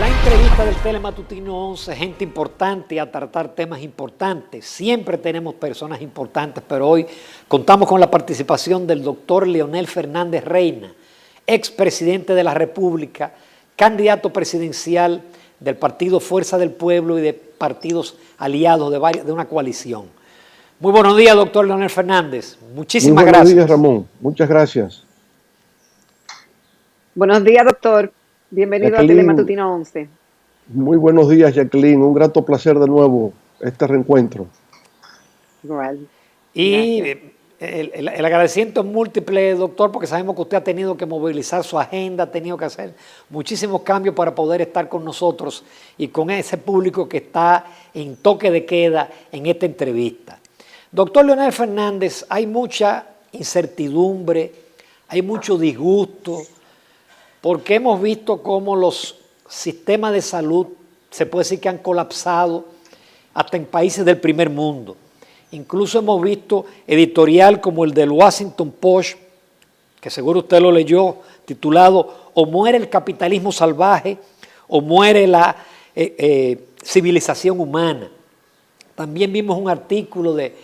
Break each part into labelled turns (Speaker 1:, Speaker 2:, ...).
Speaker 1: La entrevista del Telematutino 11, gente importante a tratar temas importantes. Siempre tenemos personas importantes, pero hoy contamos con la participación del doctor Leonel Fernández Reina, expresidente de la República, candidato presidencial del Partido Fuerza del Pueblo y de partidos aliados de una coalición. Muy buenos días, doctor Leonel Fernández. Muchísimas gracias.
Speaker 2: Buenos días, Ramón. Muchas gracias.
Speaker 3: Buenos días, doctor. Bienvenido a Telematutino 11.
Speaker 2: Muy buenos días, Jacqueline. Un grato placer de nuevo este reencuentro.
Speaker 3: Igual.
Speaker 1: Y el agradecimiento es múltiple, doctor, porque sabemos que usted ha tenido que movilizar su agenda, ha tenido que hacer muchísimos cambios para poder estar con nosotros y con ese público que está en toque de queda en esta entrevista. Doctor Leonel Fernández, hay mucha incertidumbre, hay mucho disgusto, porque hemos visto cómo los sistemas de salud se puede decir que han colapsado hasta en países del primer mundo. Incluso hemos visto editorial como el del Washington Post, que seguro usted lo leyó, titulado "O muere el capitalismo salvaje o muere la civilización humana". También vimos un artículo de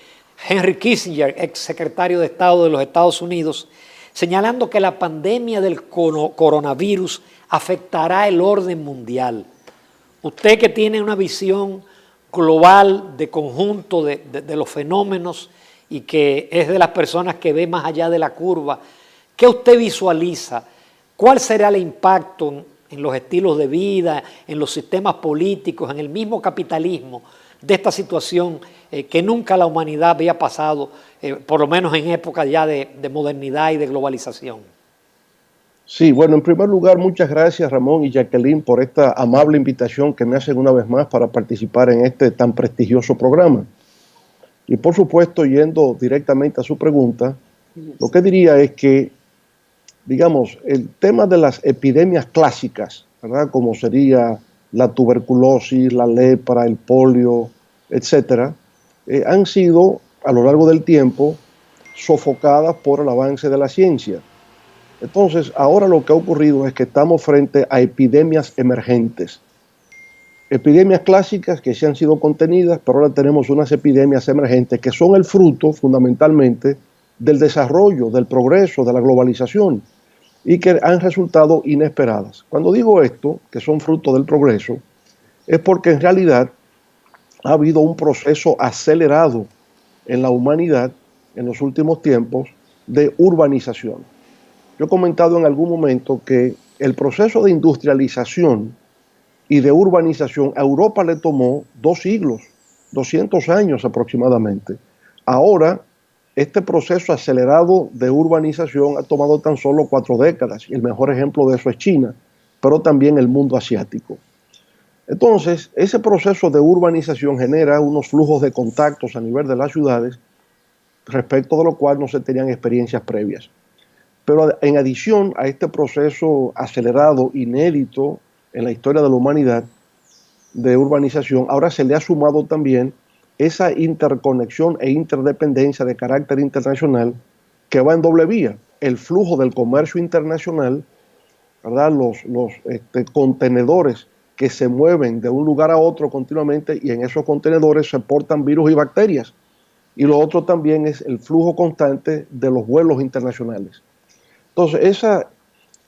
Speaker 1: Henry Kissinger, ex secretario de Estado de los Estados Unidos, señalando que la pandemia del coronavirus afectará el orden mundial. Usted que tiene una visión global de conjunto de los fenómenos y que es de las personas que ve más allá de la curva, ¿qué usted visualiza? ¿Cuál será el impacto en los estilos de vida, en los sistemas políticos, en el mismo capitalismo de esta situación que nunca la humanidad había pasado, por lo menos en épocas ya de modernidad y de globalización?
Speaker 2: Sí, bueno, en primer lugar, muchas gracias, Ramón y Jacqueline, por esta amable invitación que me hacen una vez más para participar en este tan prestigioso programa. Y por supuesto, yendo directamente a su pregunta, lo que diría es que, digamos, el tema de las epidemias clásicas, ¿verdad?, como sería la tuberculosis, la lepra, el polio, etcétera, han sido a lo largo del tiempo sofocadas por el avance de la ciencia. Entonces, ahora lo que ha ocurrido es que estamos frente a epidemias emergentes. Epidemias clásicas que se han sido contenidas, pero ahora tenemos unas epidemias emergentes que son el fruto fundamentalmente del desarrollo, del progreso, de la globalización y que han resultado inesperadas. Cuando digo esto, que son fruto del progreso, es porque en realidad ha habido un proceso acelerado en la humanidad en los últimos tiempos de urbanización. Yo he comentado en algún momento que el proceso de industrialización y de urbanización a Europa le tomó 2 siglos, 200 años aproximadamente. Ahora, este proceso acelerado de urbanización ha tomado tan solo 4 décadas, y el mejor ejemplo de eso es China, pero también el mundo asiático. Entonces, ese proceso de urbanización genera unos flujos de contactos a nivel de las ciudades, respecto de lo cual no se tenían experiencias previas. Pero en adición a este proceso acelerado, inédito en la historia de la humanidad, de urbanización, ahora se le ha sumado también esa interconexión e interdependencia de carácter internacional que va en doble vía. El flujo del comercio internacional, ¿verdad?, los contenedores que se mueven de un lugar a otro continuamente, y en esos contenedores se portan virus y bacterias. Y lo otro también es el flujo constante de los vuelos internacionales. Entonces,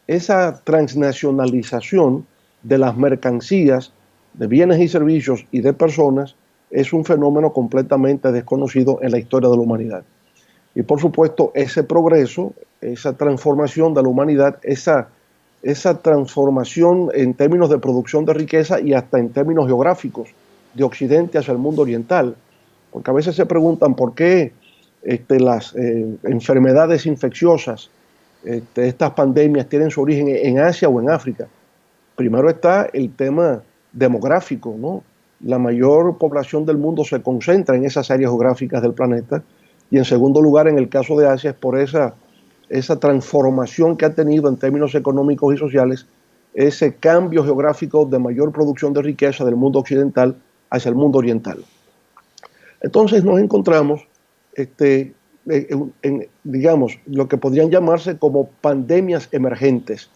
Speaker 2: esa transnacionalización de las mercancías, de bienes y servicios y de personas es un fenómeno completamente desconocido en la historia de la humanidad. Y por supuesto, ese progreso, esa transformación de la humanidad, esa transformación en términos de producción de riqueza y hasta en términos geográficos, de Occidente hacia el mundo oriental. Porque a veces se preguntan por qué las enfermedades infecciosas, estas pandemias tienen su origen en Asia o en África. Primero está el tema demográfico, ¿no? La mayor población del mundo se concentra en esas áreas geográficas del planeta. Y en segundo lugar, en el caso de Asia, es por esa transformación que ha tenido en términos económicos y sociales, ese cambio geográfico de mayor producción de riqueza del mundo occidental hacia el mundo oriental. Entonces nos encontramos digamos, lo que podrían llamarse como pandemias emergentes.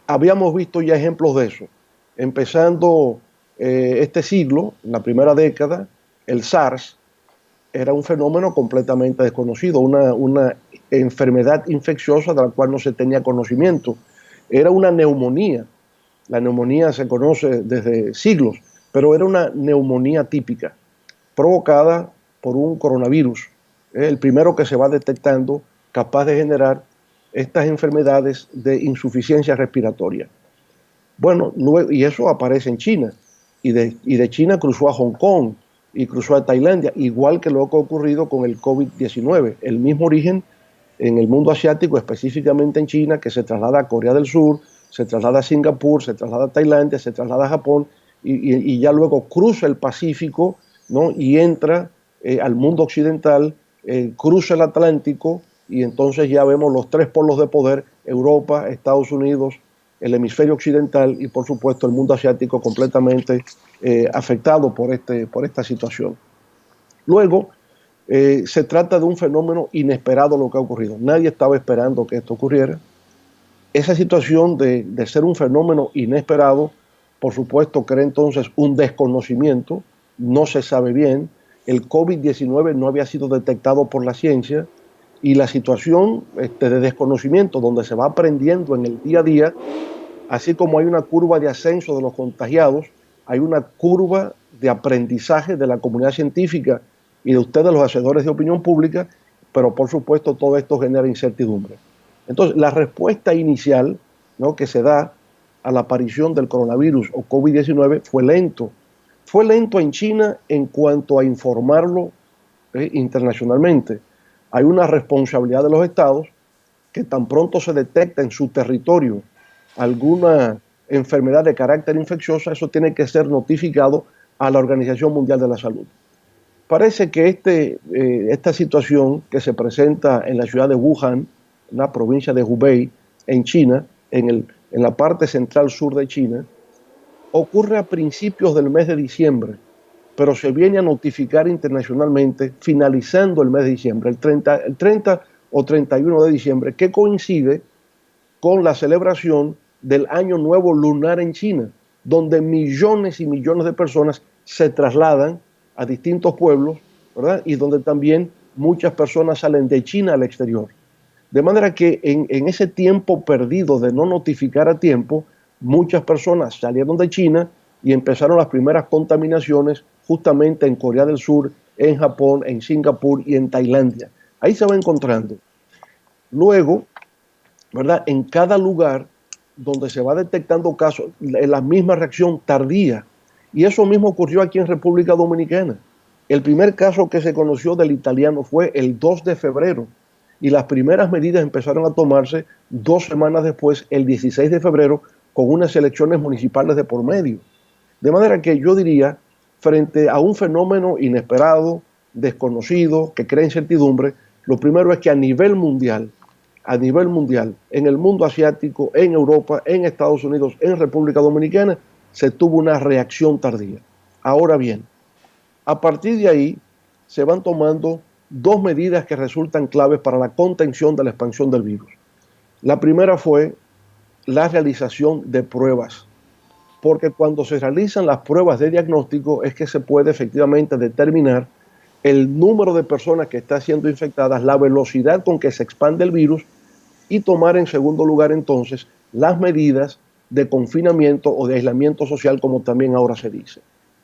Speaker 2: Habíamos visto ya ejemplos de eso. Empezando este siglo, en la primera década, el SARS era un fenómeno completamente desconocido, una enfermedad infecciosa de la cual no se tenía conocimiento. Era una neumonía. La neumonía se conoce desde siglos, pero era una neumonía típica, provocada por un coronavirus, el primero que se va detectando capaz de generar estas enfermedades de insuficiencia respiratoria. Bueno, y eso aparece en China, y de China cruzó a Hong Kong y cruzó a Tailandia, igual que lo que ha ocurrido con el COVID-19, el mismo origen en el mundo asiático, específicamente en China, que se traslada a Corea del Sur, se traslada a Singapur, se traslada a Tailandia, se traslada a Japón, y ya luego cruza el Pacífico, ¿no? Y entra al mundo occidental, cruza el Atlántico, y entonces ya vemos los tres polos de poder: Europa, Estados Unidos, el hemisferio occidental y por supuesto el mundo asiático completamente afectado por esta situación. Luego, se trata de un fenómeno inesperado lo que ha ocurrido. Nadie estaba esperando que esto ocurriera. Esa situación de ser un fenómeno inesperado, por supuesto, crea entonces un desconocimiento, no se sabe bien. El COVID-19 no había sido detectado por la ciencia, y la situación de desconocimiento, donde se va aprendiendo en el día a día, así como hay una curva de ascenso de los contagiados, hay una curva de aprendizaje de la comunidad científica y de ustedes, los hacedores de opinión pública, pero por supuesto todo esto genera incertidumbre. Entonces, la respuesta inicial, ¿no?, que se da a la aparición del coronavirus o COVID-19 fue lento. Fue lento en China en cuanto a informarlo internacionalmente. Hay una responsabilidad de los estados que tan pronto se detecta en su territorio alguna enfermedad de carácter infecciosa, eso tiene que ser notificado a la Organización Mundial de la Salud. Parece que esta situación que se presenta en la ciudad de Wuhan, en la provincia de Hubei, en China, en la parte central sur de China, ocurre a principios del mes de diciembre, pero se viene a notificar internacionalmente finalizando el mes de diciembre, el 30 o 31 de diciembre, que coincide con la celebración del Año Nuevo Lunar en China, donde millones y millones de personas se trasladan a distintos pueblos, ¿verdad? Y donde también muchas personas salen de China al exterior. De manera que en ese tiempo perdido de no notificar a tiempo, muchas personas salieron de China y empezaron las primeras contaminaciones justamente en Corea del Sur, en Japón, en Singapur y en Tailandia. Ahí se va encontrando. Luego, ¿verdad?, en cada lugar donde se va detectando casos, la misma reacción tardía. Y eso mismo ocurrió aquí en República Dominicana. El primer caso que se conoció del italiano fue el 2 de febrero. Y las primeras medidas empezaron a tomarse 2 semanas después, el 16 de febrero, con unas elecciones municipales de por medio. De manera que yo diría, frente a un fenómeno inesperado, desconocido, que crea incertidumbre, lo primero es que a nivel mundial, en el mundo asiático, en Europa, en Estados Unidos, en República Dominicana, se tuvo una reacción tardía. Ahora bien, a partir de ahí se van tomando dos medidas que resultan claves para la contención de la expansión del virus. La primera fue la realización de pruebas, porque cuando se realizan las pruebas de diagnóstico es que se puede efectivamente determinar el número de personas que están siendo infectadas, la velocidad con que se expande el virus, y tomar en segundo lugar entonces las medidas de confinamiento o de aislamiento social, como también ahora se dice.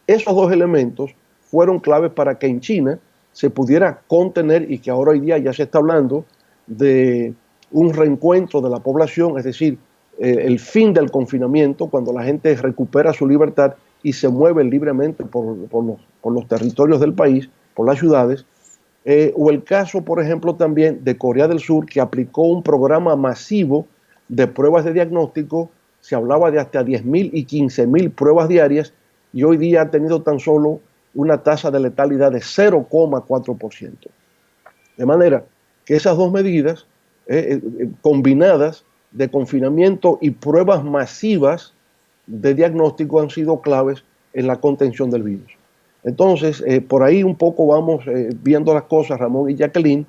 Speaker 2: Esos dos elementos fueron claves para que en China se pudiera contener, y que ahora hoy día ya se está hablando de un reencuentro de la población, es decir, el fin del confinamiento, cuando la gente recupera su libertad y se mueve libremente por los territorios del país, por las ciudades. O el caso, por ejemplo, también de Corea del Sur, que aplicó un programa masivo de pruebas de diagnóstico. Se hablaba de hasta 10.000 y 15.000 pruebas diarias, y hoy día ha tenido tan solo una tasa de letalidad de 0,4%. De manera que esas dos medidas combinadas de confinamiento y pruebas masivas de diagnóstico han sido claves en la contención del virus. Entonces, por ahí un poco vamos viendo las cosas, Ramón y Jacqueline.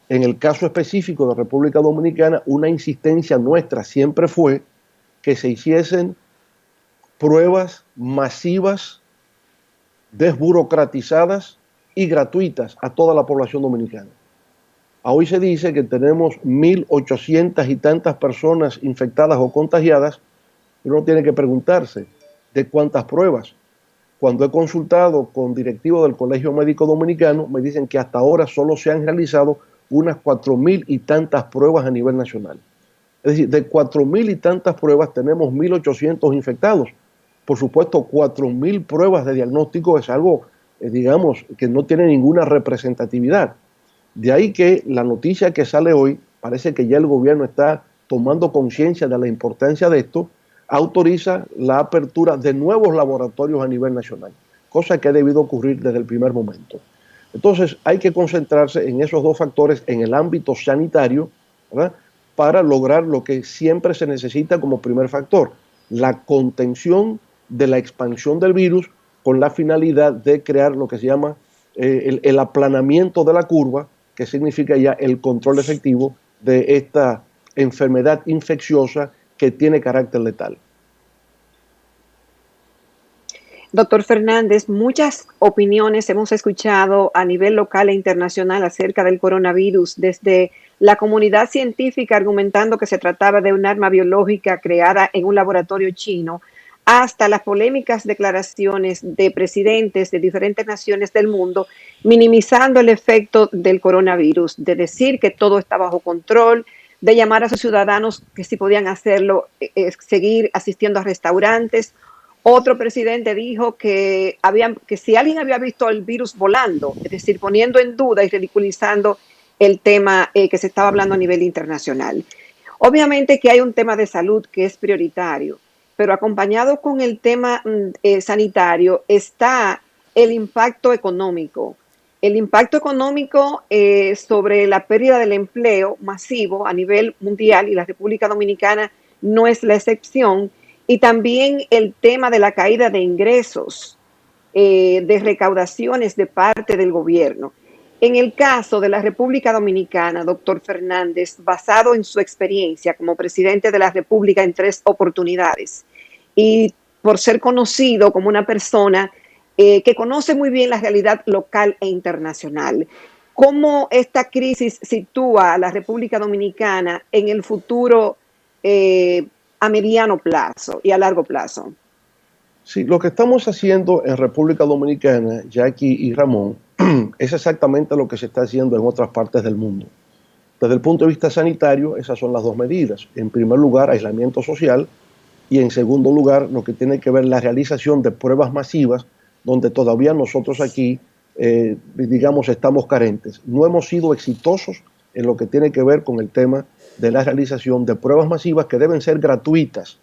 Speaker 2: En el caso específico de República Dominicana, una insistencia nuestra siempre fue que se hiciesen pruebas masivas, desburocratizadas y gratuitas a toda la población dominicana. Hoy se dice que tenemos 1.800 y tantas personas infectadas o contagiadas, pero uno tiene que preguntarse de cuántas pruebas. Cuando he consultado con directivos del Colegio Médico Dominicano, me dicen que hasta ahora solo se han realizado unas 4.000 y tantas pruebas a nivel nacional. Es decir, de 4.000 y tantas pruebas tenemos 1.800 infectados. Por supuesto, 4.000 pruebas de diagnóstico es algo, digamos, que no tiene ninguna representatividad. De ahí que la noticia que sale hoy, parece que ya el gobierno está tomando conciencia de la importancia de esto, autoriza la apertura de nuevos laboratorios a nivel nacional, cosa que ha debido ocurrir desde el primer momento. Entonces hay que concentrarse en esos dos factores en el ámbito sanitario, ¿verdad?, para lograr lo que siempre se necesita como primer factor, la contención de la expansión del virus con la finalidad de crear lo que se llama el aplanamiento de la curva, que significa ya el control efectivo de esta enfermedad infecciosa que tiene carácter letal.
Speaker 3: Doctor Fernández, muchas opiniones hemos escuchado a nivel local e internacional acerca del coronavirus, desde la comunidad científica argumentando que se trataba de un arma biológica creada en un laboratorio chino, hasta las polémicas declaraciones de presidentes de diferentes naciones del mundo minimizando el efecto del coronavirus, de decir que todo está bajo control, de llamar a sus ciudadanos que si podían hacerlo, seguir asistiendo a restaurantes. Otro presidente dijo que si alguien había visto el virus volando, es decir, poniendo en duda y ridiculizando el tema que se estaba hablando a nivel internacional. Obviamente que hay un tema de salud que es prioritario, pero acompañado con el tema sanitario está el impacto económico. El impacto económico sobre la pérdida del empleo masivo a nivel mundial, y la República Dominicana no es la excepción, y también el tema de la caída de ingresos, de recaudaciones de parte del gobierno. En el caso de la República Dominicana, doctor Fernández, basado en su experiencia como presidente de la República en 3 oportunidades y por ser conocido como una persona que conoce muy bien la realidad local e internacional, ¿cómo esta crisis sitúa a la República Dominicana en el futuro a mediano plazo y a largo plazo?
Speaker 2: Sí, lo que estamos haciendo en República Dominicana, Jackie y Ramón, es exactamente lo que se está haciendo en otras partes del mundo. Desde el punto de vista sanitario, esas son las dos medidas. En primer lugar, aislamiento social, y en segundo lugar, lo que tiene que ver la realización de pruebas masivas, donde todavía nosotros aquí, digamos, estamos carentes. No hemos sido exitosos en lo que tiene que ver con el tema de la realización de pruebas masivas que deben ser gratuitas.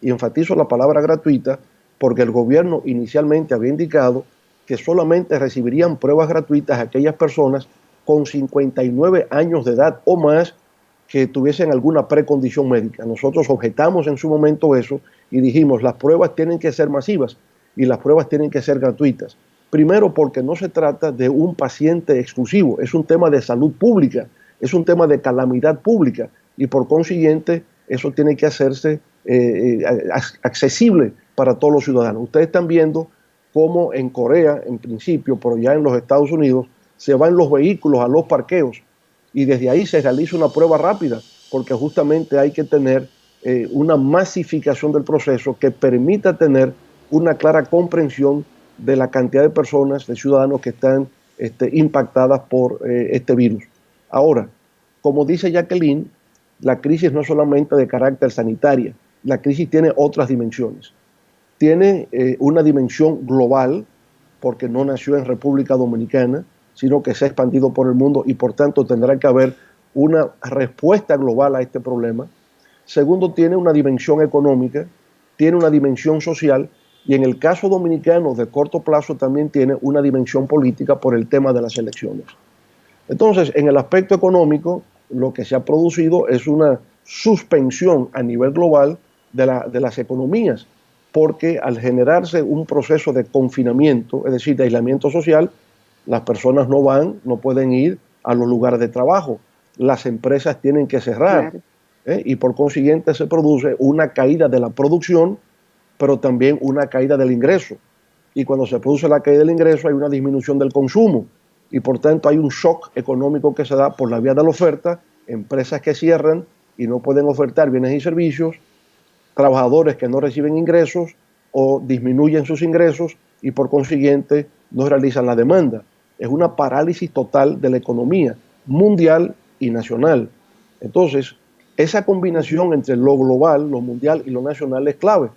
Speaker 2: Y enfatizo la palabra gratuita porque el gobierno inicialmente había indicado que solamente recibirían pruebas gratuitas aquellas personas con 59 años de edad o más que tuviesen alguna precondición médica. Nosotros objetamos en su momento eso y dijimos, las pruebas tienen que ser masivas y las pruebas tienen que ser gratuitas. Primero, porque no se trata de un paciente exclusivo, es un tema de salud pública, es un tema de calamidad pública y por consiguiente eso tiene que hacerse accesible para todos los ciudadanos. Ustedes están viendo cómo en Corea, en principio, pero ya en los Estados Unidos, se van los vehículos a los parqueos y desde ahí se realiza una prueba rápida, porque justamente hay que tener una masificación del proceso que permita tener una clara comprensión de la cantidad de personas, de ciudadanos que están impactadas por este virus. Ahora, como dice Jacqueline, la crisis no es solamente de carácter sanitario, la crisis tiene otras dimensiones. Tiene una dimensión global, porque no nació en República Dominicana, sino que se ha expandido por el mundo y por tanto tendrá que haber una respuesta global a este problema. Segundo, tiene una dimensión económica, tiene una dimensión social y en el caso dominicano de corto plazo también tiene una dimensión política por el tema de las elecciones. Entonces, en el aspecto económico, lo que se ha producido es una suspensión a nivel global de las economías, porque al generarse un proceso de confinamiento, es decir, de aislamiento social, las personas no van, no pueden ir a los lugares de trabajo, las empresas tienen que cerrar, claro. Y por consiguiente se produce una caída de la producción pero también una caída del ingreso. Y cuando se produce la caída del ingreso hay una disminución del consumo y por tanto hay un shock económico que se da por la vía de la oferta, empresas que cierran y no pueden ofertar bienes y servicios, trabajadores que no reciben ingresos o disminuyen sus ingresos y por consiguiente no realizan la demanda. Es una parálisis total de la economía mundial y nacional. Entonces, esa combinación entre lo global, lo mundial y lo nacional es clave,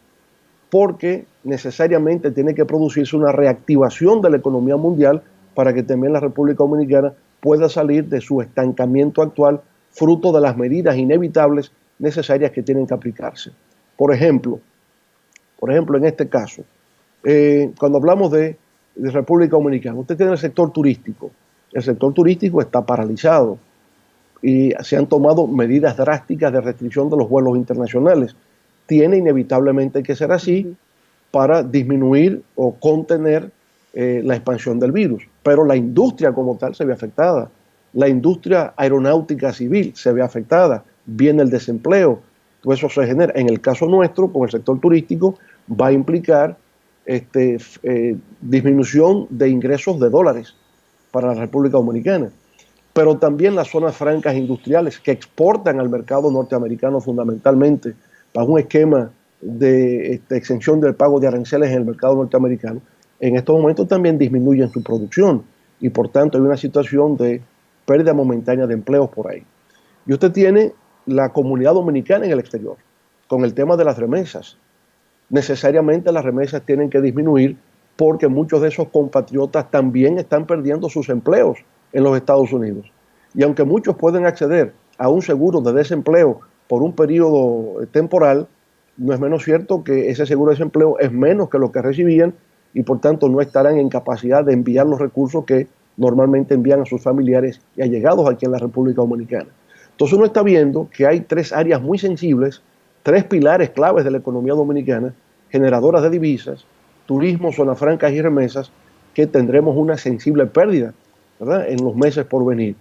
Speaker 2: porque necesariamente tiene que producirse una reactivación de la economía mundial para que también la República Dominicana pueda salir de su estancamiento actual, fruto de las medidas inevitables necesarias que tienen que aplicarse. Por ejemplo, en este caso, cuando hablamos de República Dominicana, usted tiene el sector turístico. El sector turístico está paralizado y se han tomado medidas drásticas de restricción de los vuelos internacionales. Tiene inevitablemente que ser así para disminuir o contener la expansión del virus. Pero la industria como tal se ve afectada. La industria aeronáutica civil se ve afectada. Viene el desempleo. Todo eso se genera. En el caso nuestro, con el sector turístico, va a implicar disminución de ingresos de dólares para la República Dominicana. Pero también las zonas francas industriales que exportan al mercado norteamericano fundamentalmente para un esquema de exención del pago de aranceles en el mercado norteamericano, en estos momentos también disminuyen su producción y por tanto hay una situación de pérdida momentánea de empleos por ahí. Y usted tiene la comunidad dominicana en el exterior, con el tema de las remesas. Necesariamente las remesas tienen que disminuir porque muchos de esos compatriotas también están perdiendo sus empleos en los Estados Unidos. Y aunque muchos pueden acceder a un seguro de desempleo por un periodo temporal, no es menos cierto que ese seguro de desempleo es menos que lo que recibían y por tanto no estarán en capacidad de enviar los recursos que normalmente envían a sus familiares y allegados aquí en la República Dominicana. Entonces uno está viendo que hay tres áreas muy sensibles, tres pilares claves de la economía dominicana, generadoras de divisas, turismo, zonas francas y remesas, que tendremos una sensible pérdida, ¿verdad?, en los meses por venir.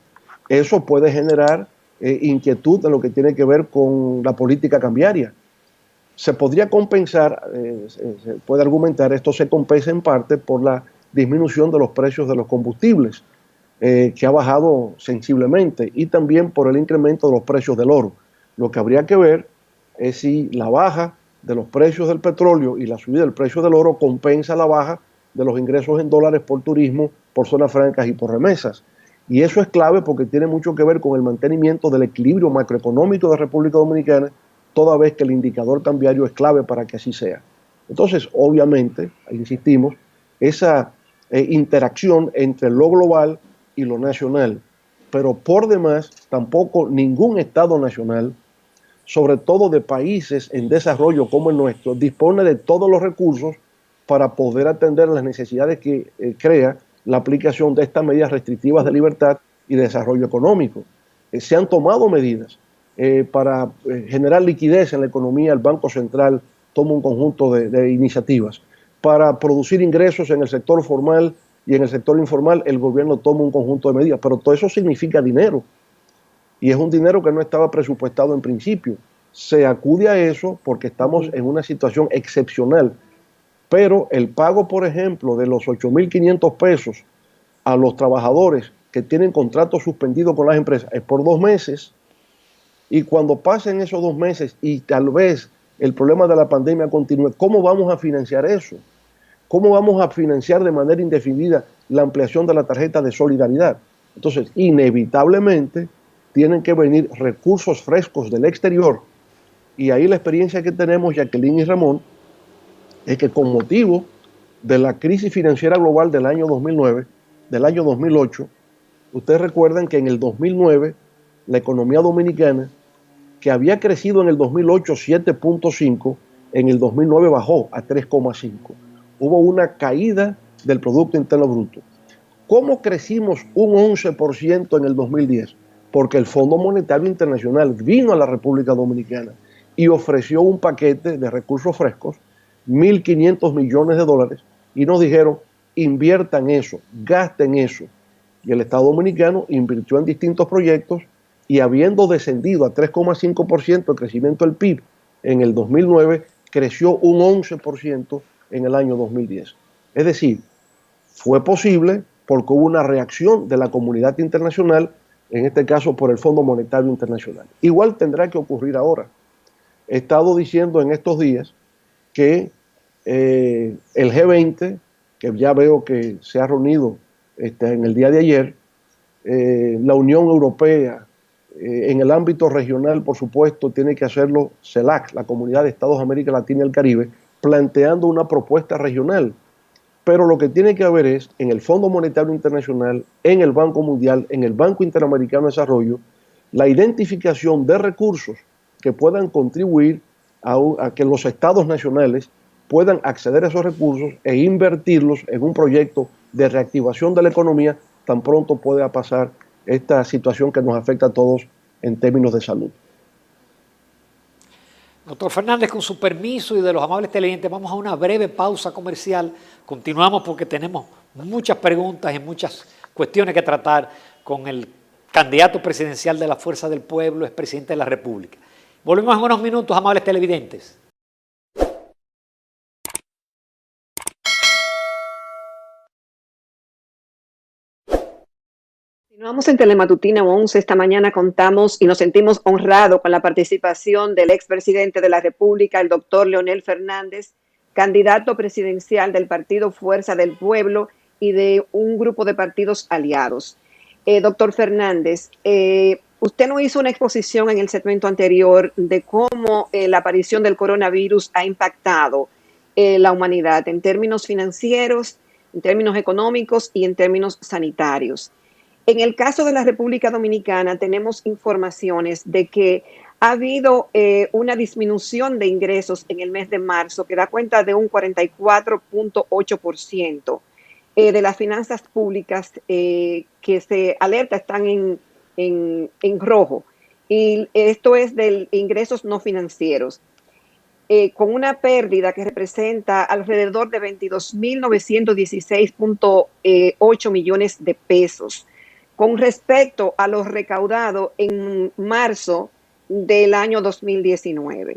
Speaker 2: Eso puede generar inquietud en lo que tiene que ver con la política cambiaria. Se podría compensar, se puede argumentar, esto se compensa en parte por la disminución de los precios de los combustibles, que ha bajado sensiblemente, y también por el incremento de los precios del oro. Lo que habría que ver es si la baja de los precios del petróleo y la subida del precio del oro compensa la baja de los ingresos en dólares por turismo, por zonas francas y por remesas. Y eso es clave porque tiene mucho que ver con el mantenimiento del equilibrio macroeconómico de República Dominicana, toda vez que el indicador cambiario es clave para que así sea. Entonces, obviamente, insistimos, esa interacción entre lo global y lo nacional, pero por demás, tampoco ningún Estado nacional, sobre todo de países en desarrollo como el nuestro, dispone de todos los recursos para poder atender las necesidades que crea la aplicación de estas medidas restrictivas de libertad y de desarrollo económico. Se han tomado medidas para generar liquidez en la economía. El Banco Central toma un conjunto de iniciativas. Para producir ingresos en el sector formal y en el sector informal, el gobierno toma un conjunto de medidas, pero todo eso significa dinero. Y es un dinero que no estaba presupuestado en principio. Se acude a eso porque estamos en una situación excepcional. Pero el pago, por ejemplo, de los 8.500 pesos a los trabajadores que tienen contrato suspendido con las empresas es por 2 meses. Y cuando pasen esos 2 meses y tal vez el problema de la pandemia continúe, ¿cómo vamos a financiar eso? ¿Cómo vamos a financiar de manera indefinida la ampliación de la tarjeta de solidaridad? Entonces, inevitablemente, tienen que venir recursos frescos del exterior. Y ahí la experiencia que tenemos, Jacqueline y Ramón, es que con motivo de la crisis financiera global del año 2009, del año 2008, ustedes recuerdan que en el 2009 la economía dominicana, que había crecido en el 2008 7.5, en el 2009 bajó a 3.5. Hubo una caída del Producto Interno Bruto. ¿Cómo crecimos un 11% en el 2010? Porque el Fondo Monetario Internacional vino a la República Dominicana y ofreció un paquete de recursos frescos, 1.500 millones de dólares, y nos dijeron, inviertan eso, gasten eso. Y el Estado Dominicano invirtió en distintos proyectos y habiendo descendido a 3.5% el crecimiento del PIB en el 2009, creció un 11% en el año 2010. Es decir, fue posible porque hubo una reacción de la comunidad internacional, en este caso por el Fondo Monetario Internacional. Igual tendrá que ocurrir ahora. He estado diciendo en estos días que el G20, que ya veo que se ha reunido en el día de ayer, la Unión Europea, en el ámbito regional, por supuesto, tiene que hacerlo CELAC, la Comunidad de Estados de América Latina y el Caribe, planteando una propuesta regional. Pero lo que tiene que haber es, en el Fondo Monetario Internacional, en el Banco Mundial, en el Banco Interamericano de Desarrollo, la identificación de recursos que puedan contribuir a que los estados nacionales puedan acceder a esos recursos e invertirlos en un proyecto de reactivación de la economía tan pronto pueda pasar esta situación que nos afecta a todos en términos de salud.
Speaker 1: Doctor Fernández, con su permiso y de los amables televidentes, vamos a una breve pausa comercial. Continuamos porque tenemos muchas preguntas y muchas cuestiones que tratar con el candidato presidencial de la Fuerza del Pueblo, expresidente de la República. Volvemos en unos minutos, amables televidentes.
Speaker 3: Continuamos en Telematutina 11. Esta mañana contamos y nos sentimos honrados con la participación del expresidente de la República, el doctor Leonel Fernández, candidato presidencial del partido Fuerza del Pueblo y de un grupo de partidos aliados. Doctor Fernández, usted nos hizo una exposición en el segmento anterior de cómo la aparición del coronavirus ha impactado la humanidad en términos financieros, en términos económicos y en términos sanitarios. En el caso de la República Dominicana tenemos informaciones de que ha habido una disminución de ingresos en el mes de marzo que da cuenta de un 44.8%. De las finanzas públicas que se alerta están en rojo. Y esto es de ingresos no financieros. Con una pérdida que representa alrededor de 22.916.8 millones de pesos. Con respecto a lo recaudado en marzo del año 2019.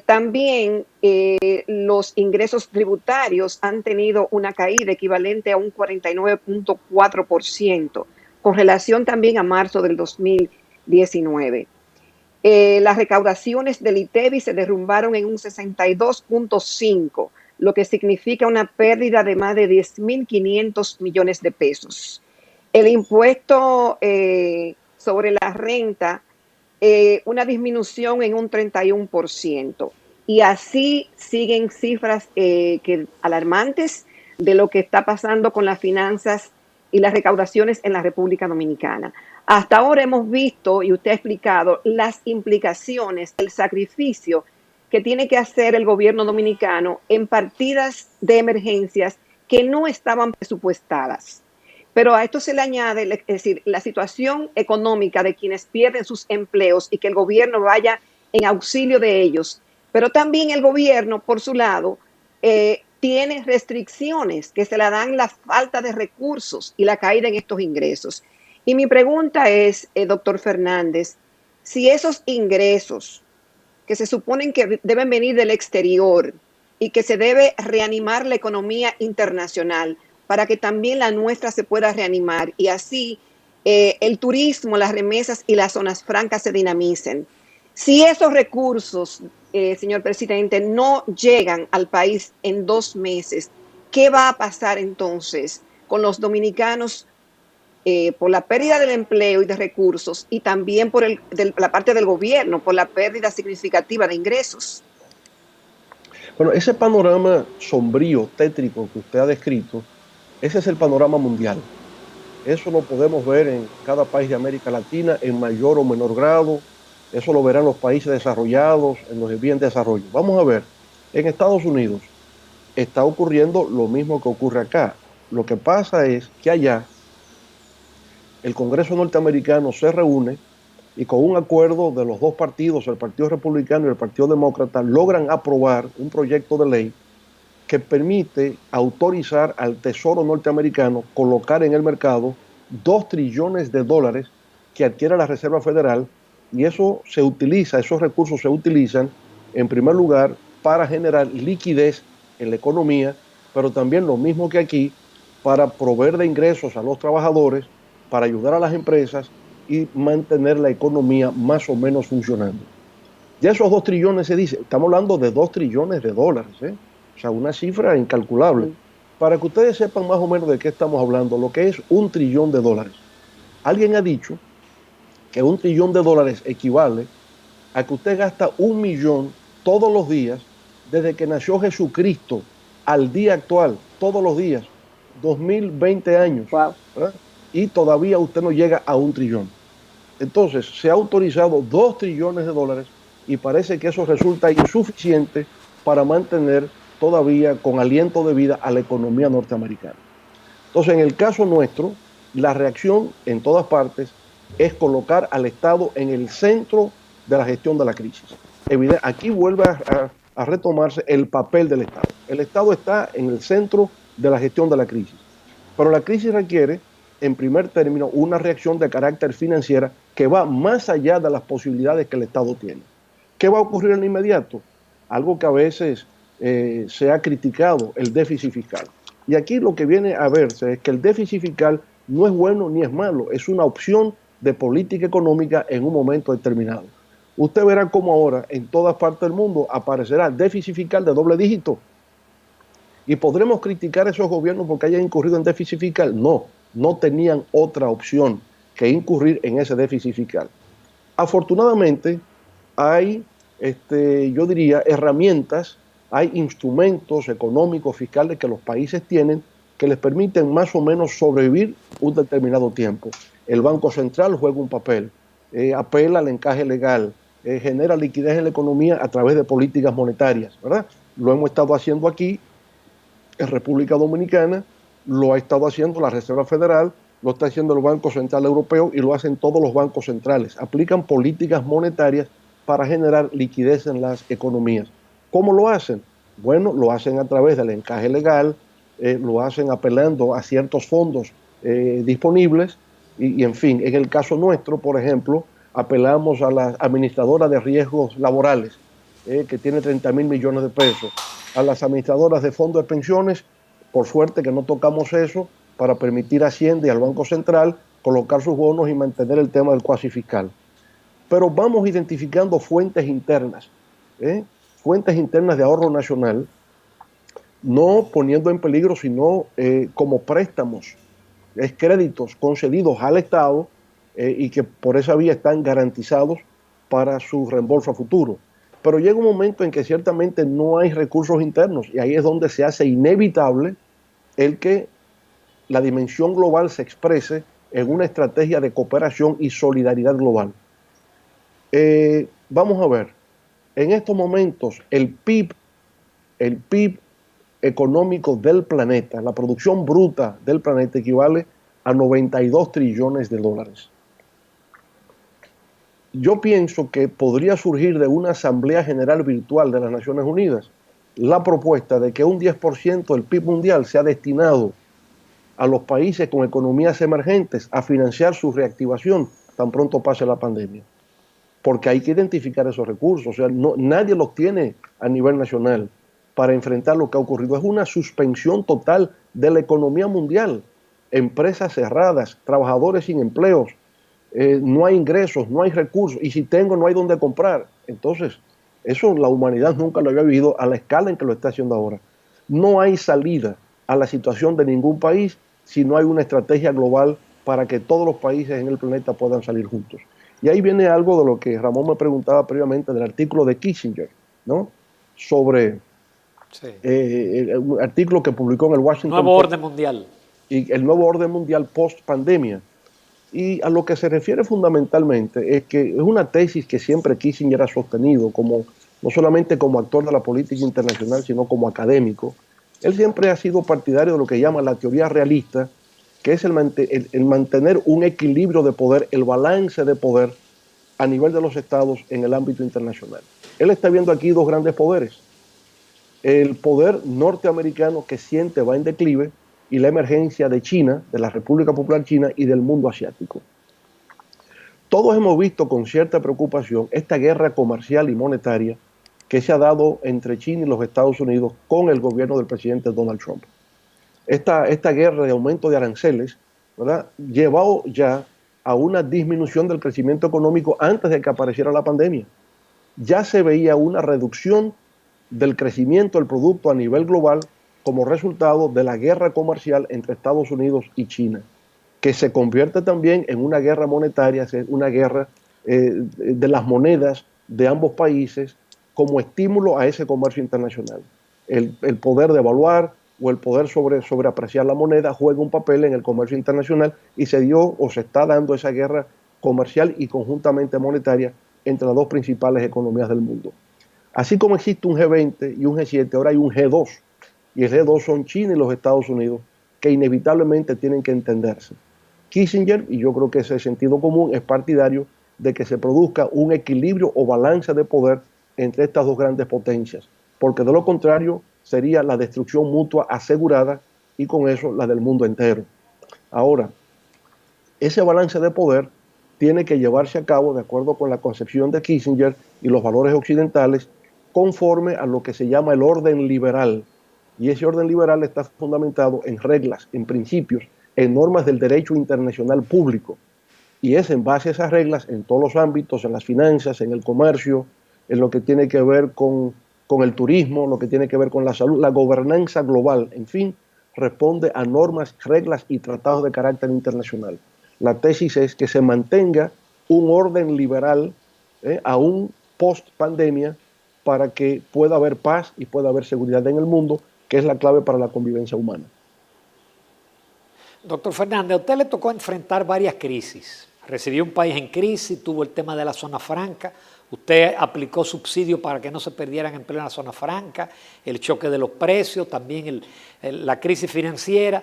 Speaker 3: También los ingresos tributarios han tenido una caída equivalente a un 49.4%, con relación también a marzo del 2019. Las recaudaciones del ITEVI se derrumbaron en un 62.5%, lo que significa una pérdida de más de 10.500 millones de pesos. El impuesto sobre la renta, una disminución en un 31%. Y así siguen cifras alarmantes de lo que está pasando con las finanzas y las recaudaciones en la República Dominicana. Hasta ahora hemos visto, y usted ha explicado, las implicaciones, el sacrificio que tiene que hacer el gobierno dominicano en partidas de emergencias que no estaban presupuestadas. Pero a esto se le añade, es decir, la situación económica de quienes pierden sus empleos y que el gobierno vaya en auxilio de ellos. Pero también el gobierno, por su lado, tiene restricciones que se le dan la falta de recursos y la caída en estos ingresos. Y mi pregunta es, doctor Fernández, si esos ingresos que se suponen que deben venir del exterior y que se debe reanimar la economía internacional, para que también la nuestra se pueda reanimar y así el turismo, las remesas y las zonas francas se dinamicen. Si esos recursos, señor presidente, no llegan al país en 2 meses, ¿qué va a pasar entonces con los dominicanos por la pérdida del empleo y de recursos y también por la parte del gobierno, por la pérdida significativa de ingresos?
Speaker 2: Bueno, ese panorama sombrío, tétrico que usted ha descrito, ese es el panorama mundial. Eso lo podemos ver en cada país de América Latina en mayor o menor grado. Eso lo verán los países desarrollados, en los de desarrollo. Vamos a ver, en Estados Unidos está ocurriendo lo mismo que ocurre acá. Lo que pasa es que allá el Congreso norteamericano se reúne y con un acuerdo de los dos partidos, el Partido Republicano y el Partido Demócrata, logran aprobar un proyecto de ley que permite autorizar al Tesoro norteamericano colocar en el mercado $2 trillones que adquiere la Reserva Federal, y eso se utiliza, esos recursos se utilizan en primer lugar para generar liquidez en la economía, pero también lo mismo que aquí, para proveer de ingresos a los trabajadores, para ayudar a las empresas y mantener la economía más o menos funcionando. Ya esos 2 trillones se dice, estamos hablando de 2 trillones de dólares, ¿eh? O sea, una cifra incalculable. Para que ustedes sepan más o menos de qué estamos hablando, lo que es 1 trillón de dólares. Alguien ha dicho que 1 trillón de dólares equivale a que usted gasta 1 millón todos los días desde que nació Jesucristo al día actual, todos los días, 2020 años,
Speaker 3: Wow.
Speaker 2: ¿verdad? Y todavía usted no llega a 1 trillón. Entonces, se ha autorizado 2 trillones de dólares y parece que eso resulta insuficiente para mantener todavía con aliento de vida a la economía norteamericana. Entonces, en el caso nuestro, la reacción en todas partes es colocar al Estado en el centro de la gestión de la crisis. Aquí vuelve a retomarse el papel del Estado. El Estado está en el centro de la gestión de la crisis. Pero la crisis requiere, en primer término, una reacción de carácter financiera que va más allá de las posibilidades que el Estado tiene. ¿Qué va a ocurrir en lo inmediato? Algo que a veces se ha criticado, el déficit fiscal. Y aquí lo que viene a verse es que el déficit fiscal no es bueno ni es malo, es una opción de política económica en un momento determinado. Usted verá cómo ahora en todas partes del mundo aparecerá déficit fiscal de doble dígito. ¿Y podremos criticar a esos gobiernos porque hayan incurrido en déficit fiscal? No, no tenían otra opción que incurrir en ese déficit fiscal. Afortunadamente, hay, yo diría, herramientas, hay instrumentos económicos, fiscales que los países tienen que les permiten más o menos sobrevivir un determinado tiempo. El Banco Central juega un papel, apela al encaje legal, genera liquidez en la economía a través de políticas monetarias, ¿verdad? Lo hemos estado haciendo aquí en República Dominicana, lo ha estado haciendo la Reserva Federal, lo está haciendo el Banco Central Europeo y lo hacen todos los bancos centrales. Aplican políticas monetarias para generar liquidez en las economías. ¿Cómo lo hacen? Bueno, lo hacen a través del encaje legal, lo hacen apelando a ciertos fondos disponibles y en fin, en el caso nuestro, por ejemplo, apelamos a la administradora de riesgos laborales, que tiene 30.000 millones de pesos, a las administradoras de fondos de pensiones, por suerte que no tocamos eso, para permitir a Hacienda y al Banco Central colocar sus bonos y mantener el tema del cuasi fiscal. Pero vamos identificando fuentes internas de ahorro nacional, no poniendo en peligro, sino como préstamos, créditos concedidos al Estado y que por esa vía están garantizados para su reembolso a futuro. Pero llega un momento en que ciertamente no hay recursos internos y ahí es donde se hace inevitable el que la dimensión global se exprese en una estrategia de cooperación y solidaridad global. Vamos a ver, en estos momentos el PIB económico del planeta, la producción bruta del planeta equivale a 92 trillones de dólares. Yo pienso que podría surgir de una Asamblea General Virtual de las Naciones Unidas la propuesta de que un 10% del PIB mundial sea destinado a los países con economías emergentes a financiar su reactivación tan pronto pase la pandemia. Porque hay que identificar esos recursos, o sea, nadie los tiene a nivel nacional para enfrentar lo que ha ocurrido. Es una suspensión total de la economía mundial, empresas cerradas, trabajadores sin empleos, no hay ingresos, no hay recursos, y si tengo no hay dónde comprar. Entonces, eso la humanidad nunca lo había vivido a la escala en que lo está haciendo ahora. No hay salida a la situación de ningún país si no hay una estrategia global para que todos los países en el planeta puedan salir juntos. Y ahí viene algo de lo que Ramón me preguntaba previamente del artículo de Kissinger, ¿no? Sobre un artículo que publicó en el Washington
Speaker 1: Nuevo Orden Mundial.
Speaker 2: Y el nuevo orden mundial post pandemia. Y a lo que se refiere fundamentalmente es que es una tesis que siempre Kissinger ha sostenido, no solamente como actor de la política internacional, sino como académico. Él siempre ha sido partidario de lo que llama la teoría realista, que es el mantener un equilibrio de poder, el balance de poder a nivel de los estados en el ámbito internacional. Él está viendo aquí dos grandes poderes. El poder norteamericano que siente va en declive y la emergencia de China, de la República Popular China y del mundo asiático. Todos hemos visto con cierta preocupación esta guerra comercial y monetaria que se ha dado entre China y los Estados Unidos con el gobierno del presidente Donald Trump. Esta guerra de aumento de aranceles, ¿verdad?, llevó ya a una disminución del crecimiento económico antes de que apareciera la pandemia. Ya se veía una reducción del crecimiento del producto a nivel global como resultado de la guerra comercial entre Estados Unidos y China, que se convierte también en una guerra monetaria, una guerra de las monedas de ambos países como estímulo a ese comercio internacional. El poder devaluar o el poder sobreapreciar la moneda juega un papel en el comercio internacional y se dio o se está dando esa guerra comercial y conjuntamente monetaria entre las dos principales economías del mundo. Así como existe un G20 y un G7, ahora hay un G2, y el G2 son China y los Estados Unidos, que inevitablemente tienen que entenderse. Kissinger, y yo creo que ese sentido común, es partidario de que se produzca un equilibrio o balance de poder entre estas dos grandes potencias, porque de lo contrario sería la destrucción mutua asegurada y con eso la del mundo entero. Ahora, ese balance de poder tiene que llevarse a cabo de acuerdo con la concepción de Kissinger y los valores occidentales conforme a lo que se llama el orden liberal. Y ese orden liberal está fundamentado en reglas, en principios, en normas del derecho internacional público. Y es en base a esas reglas en todos los ámbitos, en las finanzas, en el comercio, en lo que tiene que ver con el turismo, lo que tiene que ver con la salud, la gobernanza global, en fin, responde a normas, reglas y tratados de carácter internacional. La tesis es que se mantenga un orden liberal aún post pandemia para que pueda haber paz y pueda haber seguridad en el mundo, que es la clave para la convivencia humana.
Speaker 1: Doctor Fernández, a usted le tocó enfrentar varias crisis. Recibió un país en crisis, tuvo el tema de la zona franca, usted aplicó subsidios para que no se perdieran empleo en la zona franca, el choque de los precios, también la crisis financiera,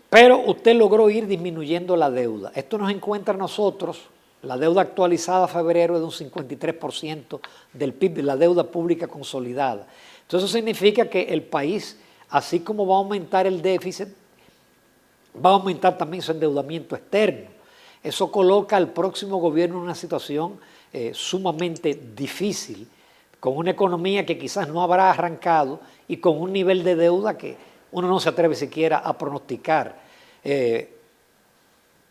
Speaker 1: pero usted logró ir disminuyendo la deuda. Esto nos encuentra a nosotros, la deuda actualizada a febrero es de un 53% del PIB, de la deuda pública consolidada. Entonces eso significa que el país, así como va a aumentar el déficit, va a aumentar también su endeudamiento externo. Eso coloca al próximo gobierno en una situación sumamente difícil, con una economía que quizás no habrá arrancado y con un nivel de deuda que uno no se atreve siquiera a pronosticar.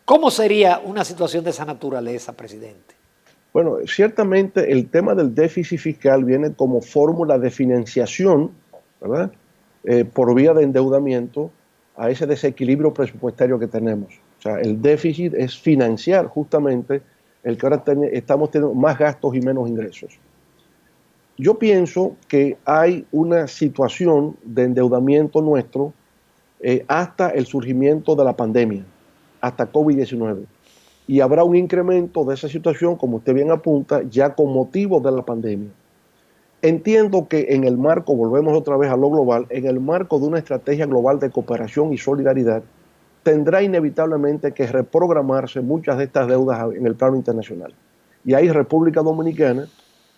Speaker 1: ¿Cómo sería una situación de esa naturaleza, presidente?
Speaker 2: Bueno, ciertamente el tema del déficit fiscal viene como fórmula de financiación, ¿verdad?, por vía de endeudamiento a ese desequilibrio presupuestario que tenemos. O sea, el déficit es financiar justamente el que ahora estamos teniendo más gastos y menos ingresos. Yo pienso que hay una situación de endeudamiento nuestro hasta el surgimiento de la pandemia, hasta COVID-19. Y habrá un incremento de esa situación, como usted bien apunta, ya con motivo de la pandemia. Entiendo que en el marco, volvemos otra vez a lo global, en el marco de una estrategia global de cooperación y solidaridad, tendrá inevitablemente que reprogramarse muchas de estas deudas en el plano internacional. Y ahí República Dominicana,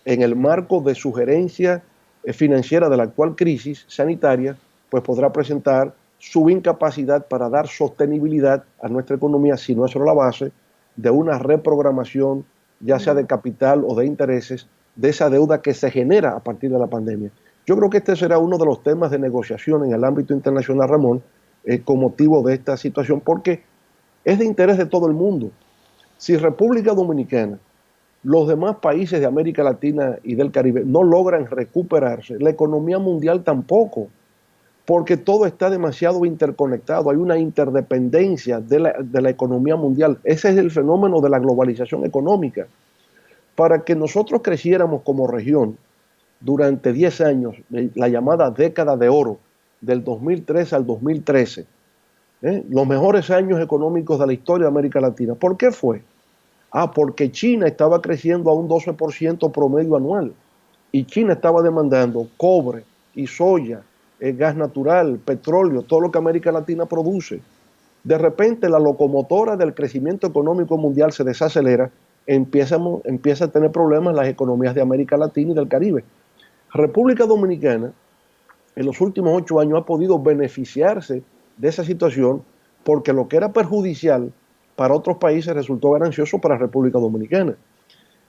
Speaker 2: en el marco de sugerencia financiera de la actual crisis sanitaria, pues podrá presentar su incapacidad para dar sostenibilidad a nuestra economía, si no es solo la base de una reprogramación, ya sea de capital o de intereses, de esa deuda que se genera a partir de la pandemia. Yo creo que este será uno de los temas de negociación en el ámbito internacional, Ramón, con motivo de esta situación, porque es de interés de todo el mundo. Si República Dominicana, los demás países de América Latina y del Caribe no logran recuperarse, la economía mundial tampoco, porque todo está demasiado interconectado, hay una interdependencia de la economía mundial. Ese es el fenómeno de la globalización económica. Para que nosotros creciéramos como región durante 10 años, la llamada década de oro, del 2003 al 2013, los mejores años económicos de la historia de América Latina. ¿Por qué fue? Porque China estaba creciendo a un 12% promedio anual y China estaba demandando cobre y soya, gas natural, petróleo, todo lo que América Latina produce. De repente la locomotora del crecimiento económico mundial se desacelera, empieza a tener problemas las economías de América Latina y del Caribe. República Dominicana en los últimos 8 años ha podido beneficiarse de esa situación porque lo que era perjudicial para otros países resultó ganancioso para República Dominicana.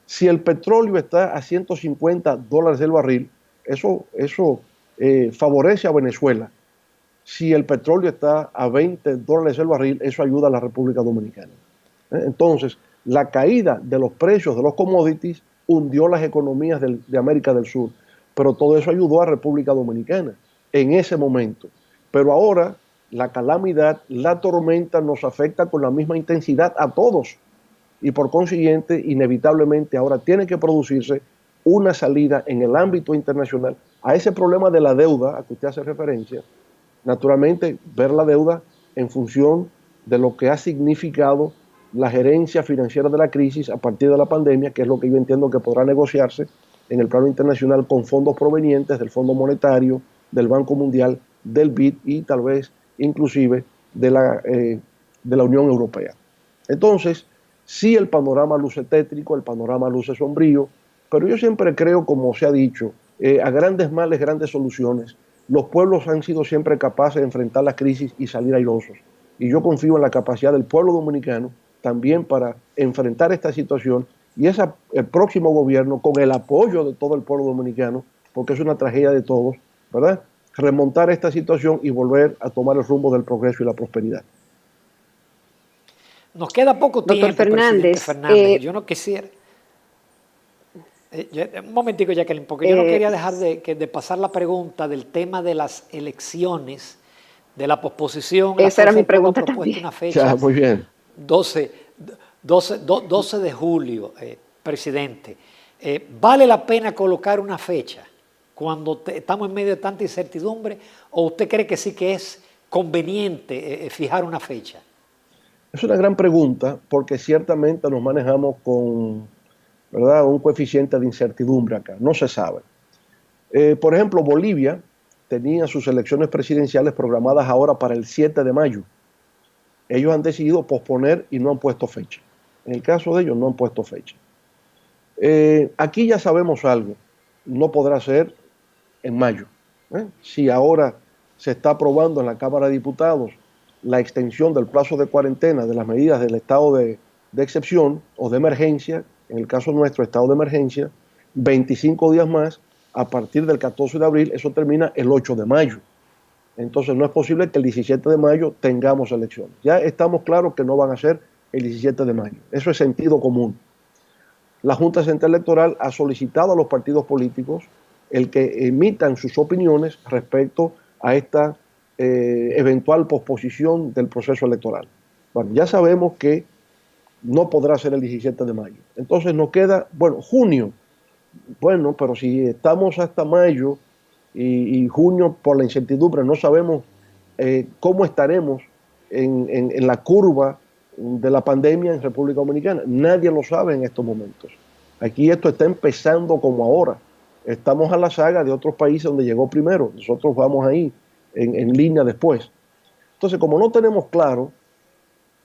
Speaker 2: Si el petróleo está a $150 el barril, eso favorece a Venezuela. Si el petróleo está a $20 el barril, eso ayuda a la República Dominicana. Entonces, la caída de los precios de los commodities hundió las economías de América del Sur, pero todo eso ayudó a República Dominicana en ese momento. Pero ahora la calamidad, la tormenta nos afecta con la misma intensidad a todos y por consiguiente, inevitablemente ahora tiene que producirse una salida en el ámbito internacional a ese problema de la deuda a que usted hace referencia. Naturalmente, ver la deuda en función de lo que ha significado la gerencia financiera de la crisis a partir de la pandemia, que es lo que yo entiendo que podrá negociarse en el plano internacional con fondos provenientes del Fondo Monetario, del Banco Mundial, del BID y tal vez inclusive de la Unión Europea. Entonces, sí, el panorama luce tétrico, el panorama luce sombrío, pero yo siempre creo, como se ha dicho, a grandes males, grandes soluciones. Los pueblos han sido siempre capaces de enfrentar la crisis y salir airosos. Y yo confío en la capacidad del pueblo dominicano también para enfrentar esta situación y el próximo gobierno, con el apoyo de todo el pueblo dominicano, porque es una tragedia de todos, ¿verdad?, remontar esta situación y volver a tomar el rumbo del progreso y la prosperidad.
Speaker 1: Nos queda poco
Speaker 3: Doctor
Speaker 1: tiempo, presidente
Speaker 3: Fernández,
Speaker 1: Fernández. Yo no quisiera... un momentico, Jacqueline, porque yo no quería dejar de pasar la pregunta del tema de las elecciones, de la posposición.
Speaker 3: Esa era mi pregunta
Speaker 1: ha propuesto
Speaker 3: también.
Speaker 1: una fecha,
Speaker 2: Ya, muy bien.
Speaker 1: 12 de julio, presidente. ¿Vale la pena colocar una fecha cuando estamos en medio de tanta incertidumbre o usted cree que sí que es conveniente fijar una fecha?
Speaker 2: Es una gran pregunta porque ciertamente nos manejamos con, ¿verdad?, un coeficiente de incertidumbre acá. No se sabe. Por ejemplo, Bolivia tenía sus elecciones presidenciales programadas ahora para el 7 de mayo. Ellos han decidido posponer y no han puesto fecha. En el caso de ellos no han puesto fecha. Aquí ya sabemos algo. No podrá ser en mayo. Si ahora se está aprobando en la Cámara de Diputados la extensión del plazo de cuarentena de las medidas del estado de excepción o de emergencia, en el caso nuestro, estado de emergencia, 25 días más, a partir del 14 de abril, eso termina el 8 de mayo. Entonces no es posible que el 17 de mayo tengamos elecciones. Ya estamos claros que no van a ser el 17 de mayo. Eso es sentido común. La Junta Central Electoral ha solicitado a los partidos políticos el que emitan sus opiniones respecto a esta eventual posposición del proceso electoral. Bueno, ya sabemos que no podrá ser el 17 de mayo. Entonces nos queda, bueno, junio. Bueno, pero si estamos hasta mayo y junio por la incertidumbre no sabemos cómo estaremos en la curva de la pandemia en República Dominicana. Nadie lo sabe en estos momentos. Aquí esto está empezando como ahora. Estamos a la saga de otros países donde llegó primero. Nosotros vamos ahí en línea después. Entonces, como no tenemos claro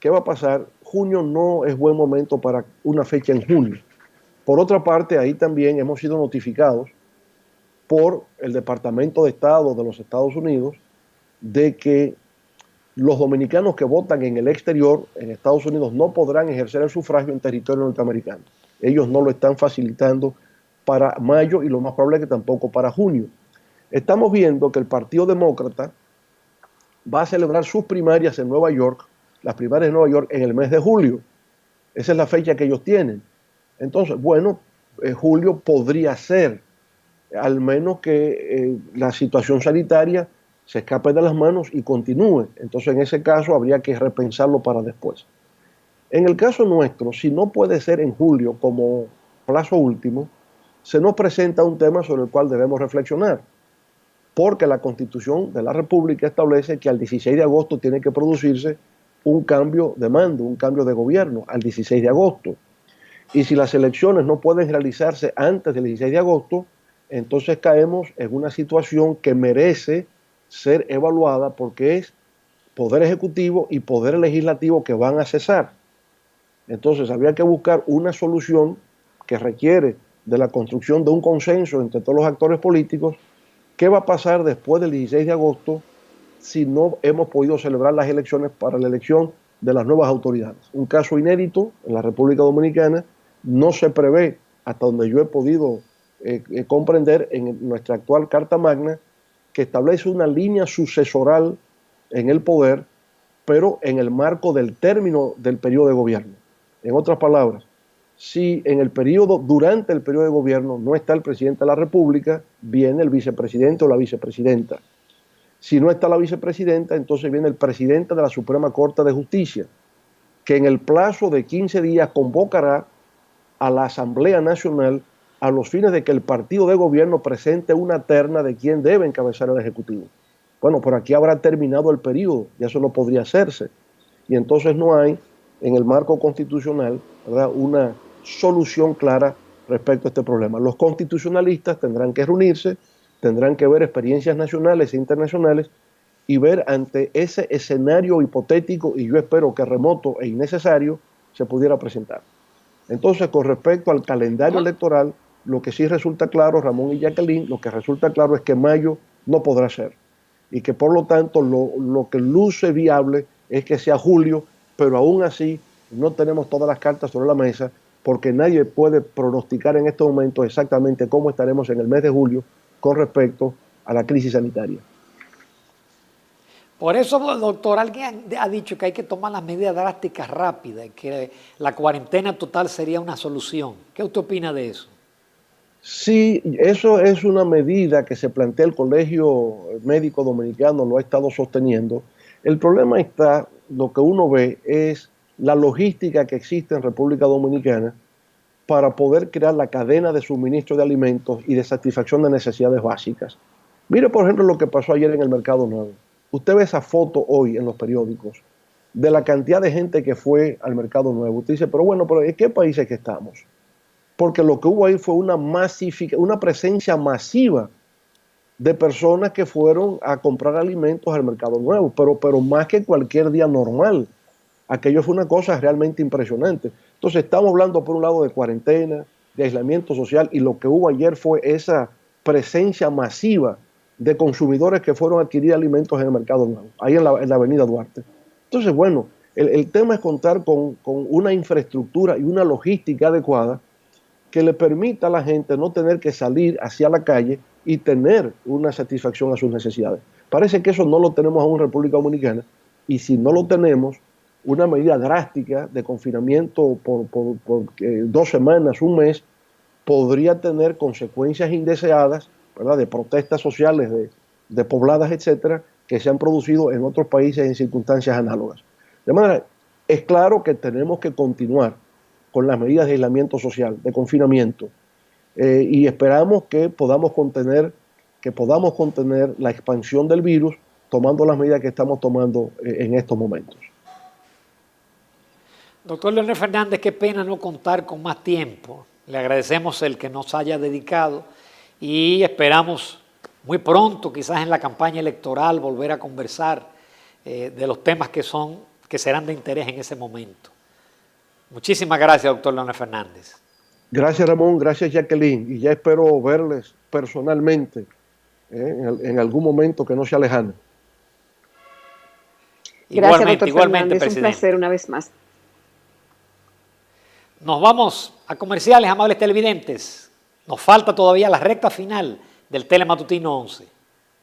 Speaker 2: qué va a pasar, junio no es buen momento para una fecha en junio. Por otra parte, ahí también hemos sido notificados por el Departamento de Estado de los Estados Unidos de que los dominicanos que votan en el exterior, en Estados Unidos, no podrán ejercer el sufragio en territorio norteamericano. Ellos no lo están facilitando para mayo y lo más probable es que tampoco para junio. Estamos viendo que el Partido Demócrata va a celebrar sus primarias en Nueva York, las primarias en Nueva York en el mes de julio. Esa es la fecha que ellos tienen. Entonces, bueno, julio podría ser, al menos que la situación sanitaria se escape de las manos y continúe. Entonces, en ese caso, habría que repensarlo para después. En el caso nuestro, si no puede ser en julio como plazo último, se nos presenta un tema sobre el cual debemos reflexionar, porque la Constitución de la República establece que al 16 de agosto tiene que producirse un cambio de mando, un cambio de gobierno, al 16 de agosto. Y si las elecciones no pueden realizarse antes del 16 de agosto, entonces caemos en una situación que merece ser evaluada porque es poder ejecutivo y poder legislativo que van a cesar. Entonces habría que buscar una solución que requiere de la construcción de un consenso entre todos los actores políticos. ¿Qué va a pasar después del 16 de agosto si no hemos podido celebrar las elecciones para la elección de las nuevas autoridades? Un caso inédito en la República Dominicana. No se prevé hasta donde yo he podido comprender en nuestra actual Carta Magna, que establece una línea sucesoral en el poder, pero en el marco del término del periodo de gobierno. En otras palabras, si durante el periodo de gobierno no está el presidente de la República, viene el vicepresidente o la vicepresidenta. Si no está la vicepresidenta, entonces viene el presidente de la Suprema Corte de Justicia, que en el plazo de 15 días convocará a la Asamblea Nacional a los fines de que el partido de gobierno presente una terna de quién debe encabezar el Ejecutivo. Bueno, por aquí habrá terminado el periodo, ya eso no podría hacerse. Y entonces no hay en el marco constitucional, ¿verdad?, una solución clara respecto a este problema. Los constitucionalistas tendrán que reunirse, tendrán que ver experiencias nacionales e internacionales y ver ante ese escenario hipotético, y yo espero que remoto e innecesario, se pudiera presentar. Entonces, con respecto al calendario electoral, lo que sí resulta claro, Ramón y Jacqueline, lo que resulta claro es que mayo no podrá ser. Y que por lo tanto lo que luce viable es que sea julio, pero aún así no tenemos todas las cartas sobre la mesa, porque nadie puede pronosticar en este momento exactamente cómo estaremos en el mes de julio con respecto a la crisis sanitaria.
Speaker 1: Por eso, doctor, alguien ha dicho que hay que tomar las medidas drásticas rápidas y que la cuarentena total sería una solución. ¿Qué usted opina de eso?
Speaker 2: Sí, eso es una medida que se plantea el Colegio Médico Dominicano, lo ha estado sosteniendo. El problema está, lo que uno ve es la logística que existe en República Dominicana para poder crear la cadena de suministro de alimentos y de satisfacción de necesidades básicas. Mire, por ejemplo, lo que pasó ayer en el Mercado Nuevo. Usted ve esa foto hoy en los periódicos de la cantidad de gente que fue al Mercado Nuevo. Usted dice, pero bueno, ¿en qué países que estamos? Porque lo que hubo ahí fue una presencia masiva de personas que fueron a comprar alimentos al Mercado Nuevo, pero más que cualquier día normal. Aquello fue una cosa realmente impresionante. Entonces estamos hablando por un lado de cuarentena, de aislamiento social, y lo que hubo ayer fue esa presencia masiva de consumidores que fueron a adquirir alimentos en el Mercado Nuevo, ahí en la avenida Duarte. Entonces, bueno, el tema es contar con una infraestructura y una logística adecuada que le permita a la gente no tener que salir hacia la calle y tener una satisfacción a sus necesidades. Parece que eso no lo tenemos aún en República Dominicana, y si no lo tenemos, una medida drástica de confinamiento por 2 semanas, un mes, podría tener consecuencias indeseadas, ¿verdad?, de protestas sociales, de pobladas, etcétera, que se han producido en otros países en circunstancias análogas. De manera, es claro que tenemos que continuar con las medidas de aislamiento social, de confinamiento, y esperamos que podamos contener la expansión del virus tomando las medidas que estamos tomando en estos momentos.
Speaker 1: Doctor Leonel Fernández, qué pena no contar con más tiempo. Le agradecemos el que nos haya dedicado y esperamos muy pronto, quizás en la campaña electoral, volver a conversar de los temas que serán de interés en ese momento. Muchísimas gracias, doctor Leonel Fernández.
Speaker 2: Gracias, Ramón, gracias, Jacqueline, y ya espero verles personalmente en algún momento que no sea lejano.
Speaker 3: Gracias, doctor
Speaker 1: Igualmente,
Speaker 3: Fernández,
Speaker 1: presidente.
Speaker 3: un placer una vez más.
Speaker 1: Nos vamos a comerciales, amables televidentes. Nos falta todavía la recta final del Telematutino 11.